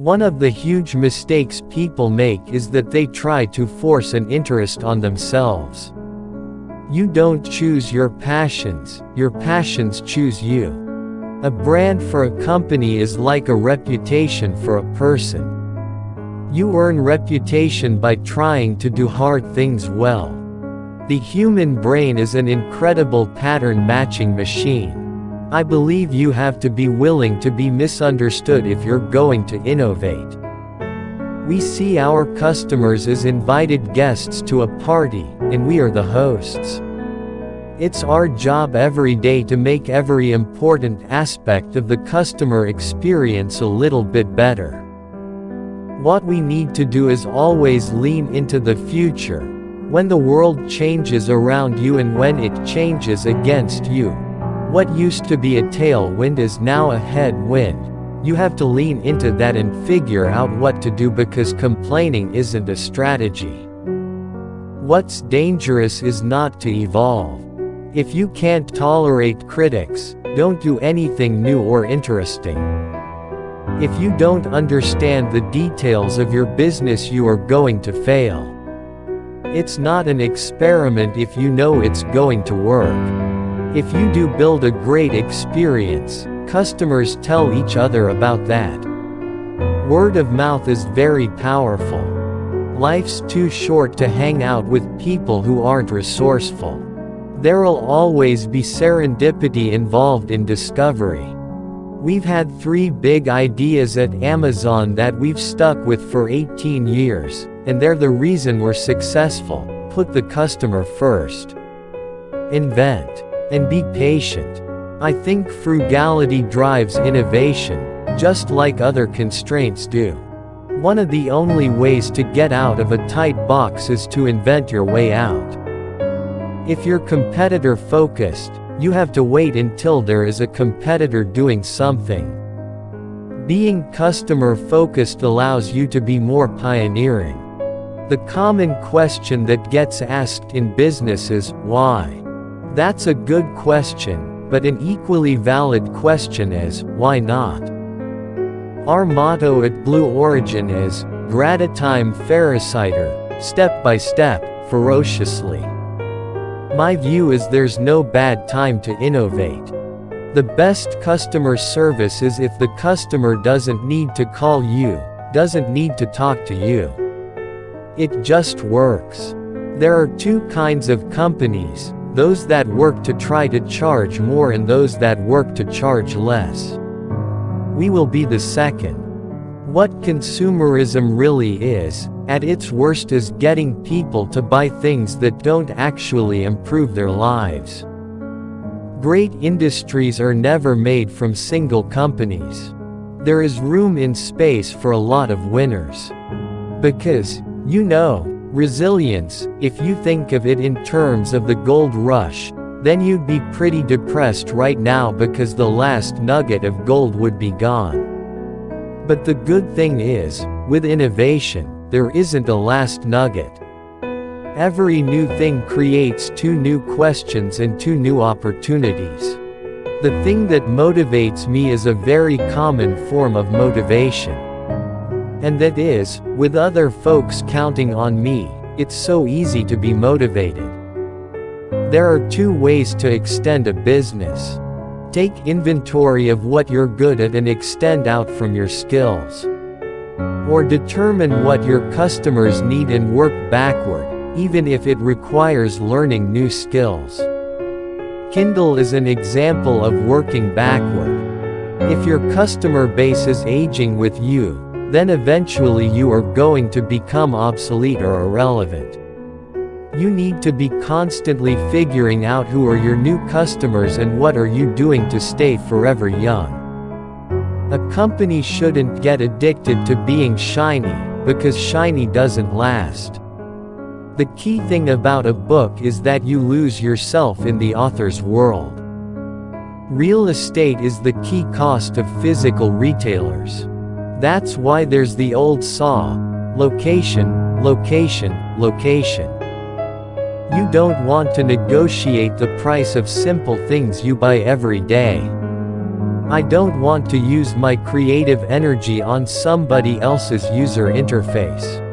One of the huge mistakes people make is that they try to force an interest on themselves. You don't choose your passions choose you. A brand for a company is like a reputation for a person. You earn reputation by trying to do hard things well. The human brain is an incredible pattern matching machine. I believe you have to be willing to be misunderstood if you're going to innovate. We see our customers as invited guests to a party, and we are the hosts. It's our job every day to make every important aspect of the customer experience a little bit better. What we need to do is always lean into the future. When the world changes around you and when it changes against you, what used to be a tailwind is now a headwind. You have to lean into that and figure out what to do, because complaining isn't a strategy. What's dangerous is not to evolve. If you can't tolerate critics, don't do anything new or interesting. If you don't understand the details of your business, you are going to fail. It's not an experiment if you know it's going to work. If you do build a great experience, customers tell each other about that. Word of mouth is very powerful. Life's too short to hang out with people who aren't resourceful. There'll always be serendipity involved in discovery. We've had 3 big ideas at Amazon that we've stuck with for 18 years, and they're the reason we're successful. Put the customer first. Invent. And be patient. I think frugality drives innovation, just like other constraints do. One of the only ways to get out of a tight box is to invent your way out. If you're competitor focused, you have to wait until there is a competitor doing something. Being customer focused allows you to be more pioneering. The common question that gets asked in business is, why? That's a good question, but an equally valid question is, why not? Our motto at Blue Origin is, Gratitime Ferociter, step by step, ferociously. My view is there's no bad time to innovate. The best customer service is if the customer doesn't need to call you, doesn't need to talk to you. It just works. There are 2 kinds of companies. Those that work to try to charge more and those that work to charge less. We will be the second. What consumerism really is, at its worst, is getting people to buy things that don't actually improve their lives. Great industries are never made from single companies. There is room in space for a lot of winners. Because, resilience, if you think of it in terms of the gold rush, then you'd be pretty depressed right now because the last nugget of gold would be gone. But the good thing is, with innovation, there isn't a last nugget. Every new thing creates 2 new questions and 2 new opportunities. The thing that motivates me is a very common form of motivation. And that is, with other folks counting on me, it's so easy to be motivated. There are 2 ways to extend a business. Take inventory of what you're good at and extend out from your skills. Or determine what your customers need and work backward, even if it requires learning new skills. Kindle is an example of working backward. If your customer base is aging with you, then eventually you are going to become obsolete or irrelevant. You need to be constantly figuring out who are your new customers and what are you doing to stay forever young. A company shouldn't get addicted to being shiny, because shiny doesn't last. The key thing about a book is that you lose yourself in the author's world. Real estate is the key cost of physical retailers. That's why there's the old saw: location, location, location. You don't want to negotiate the price of simple things you buy every day. I don't want to use my creative energy on somebody else's user interface.